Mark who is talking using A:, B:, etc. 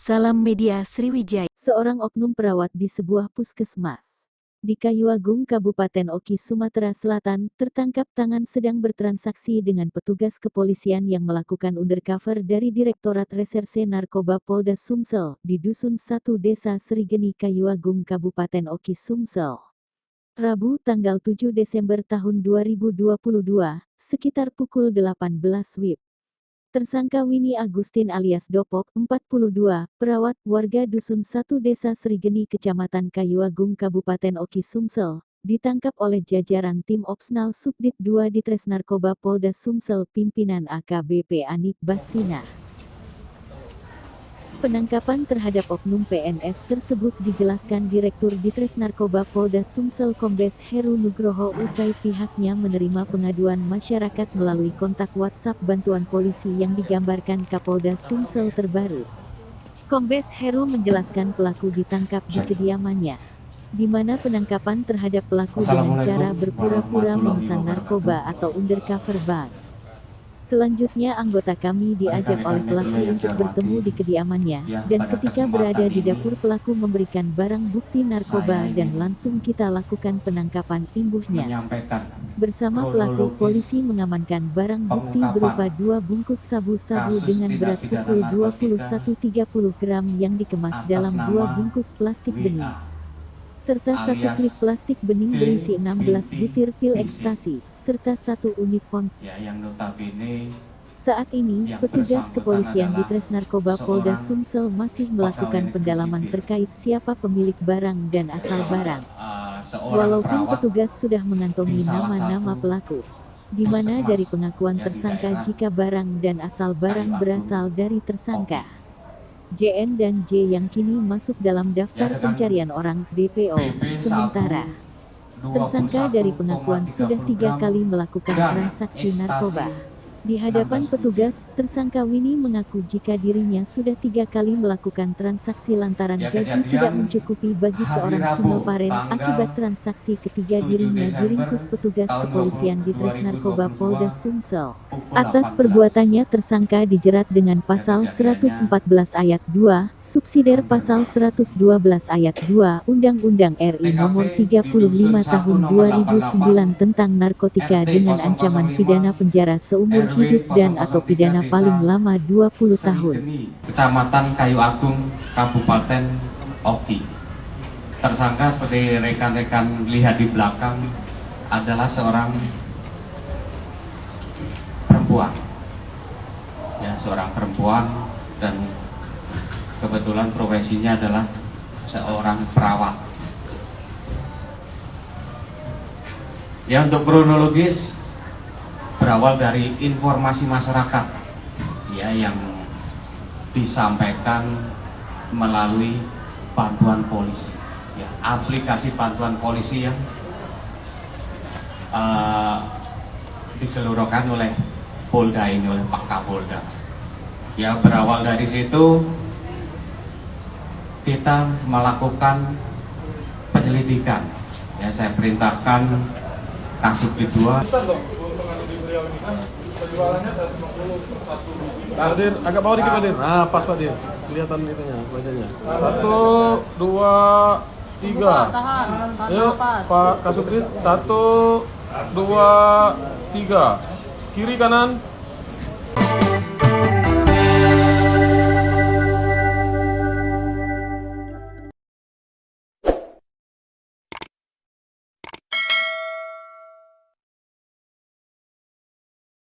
A: Salam Media Sriwijaya.
B: Seorang oknum perawat di sebuah puskesmas di Kayuagung, Kabupaten Oki, Sumatera Selatan, tertangkap tangan sedang bertransaksi dengan petugas kepolisian yang melakukan undercover dari Direktorat Reserse Narkoba Polda Sumsel di Dusun 1 Desa Serigeni, Kayuagung, Kabupaten Oki, Sumsel. Rabu tanggal 7 Desember tahun 2022, sekitar pukul 18 WIB. Tersangka Winnie Agustin alias Dopok, 42, perawat, warga Dusun 1 Desa Serigeni, Kecamatan Kayuagung, Kabupaten Oki, Sumsel, ditangkap oleh jajaran Tim Opsnal Subdit 2 Ditres Narkoba Polda Sumsel pimpinan AKBP Anip Bastina. Penangkapan terhadap oknum PNS tersebut dijelaskan Direktur Ditres Narkoba Polda Sumsel Kombes Heru Nugroho usai pihaknya menerima pengaduan masyarakat melalui kontak WhatsApp bantuan polisi yang digambarkan Kapolda Sumsel terbaru. Kombes Heru menjelaskan pelaku ditangkap di kediamannya, di mana penangkapan terhadap pelaku dengan cara berpura-pura memesan narkoba atau undercover bank. Selanjutnya anggota kami diajak oleh pelaku untuk bertemu di kediamannya, dan ketika berada di dapur pelaku memberikan barang bukti narkoba dan langsung kita lakukan penangkapan, imbuhnya. Bersama pelaku, polisi mengamankan barang bukti berupa 2 bungkus sabu-sabu dengan berat pukul 21,30 gram yang dikemas dalam 2 bungkus plastik bening, serta 1 klip plastik bening berisi 16 butir pil ekstasi, serta 1 unit ponsel.
C: Yang notabene
B: saat ini, petugas kepolisian Ditres Narkoba Polda Sumsel masih melakukan pendalaman terkait siapa pemilik barang dan asal barang. Walaupun petugas sudah mengantongi nama-nama pelaku, di mana dari pengakuan tersangka jika barang dan asal barang berasal dari tersangka JN dan J yang kini masuk dalam daftar pencarian orang DPO. Sementara tersangka dari pengakuan sudah 3 kali melakukan transaksi narkoba. Di hadapan petugas, tersangka Winnie mengaku jika dirinya sudah 3 kali melakukan transaksi lantaran gaji tidak mencukupi bagi seorang single parent. Akibat transaksi ketiga dirinya diringkus petugas kepolisian Ditres Narkoba Polda Sumsel. Atas perbuatannya tersangka dijerat dengan pasal 114 ayat 2, subsidiar pasal 112 ayat 2 Undang-Undang RI Nomor 35 Tahun 2009 tentang narkotika dengan ancaman pidana penjara seumur hidup dan atau pidana paling lama 20 tahun.
C: Kecamatan Kayuagung, Kabupaten Oki. Tersangka seperti rekan-rekan lihat di belakang adalah seorang perempuan. Ya, seorang perempuan dan kebetulan profesinya adalah seorang perawat. Ya, untuk kronologis berawal dari informasi masyarakat ya yang disampaikan melalui bantuan polisi ya, aplikasi bantuan polisi yang digelurakan oleh Polda ini, oleh Pak Kapolda ya. Berawal dari situ kita melakukan penyelidikan ya, saya perintahkan Kasubdit 2.
D: Pak Dir, agak bawah dikit Pak Dir. Nah, pas Pak Dir. Kelihatan itunya, wajahnya. 1, 2, 3. Ayo, Pak Kasubdit. 1, 2, 3. Kiri kanan.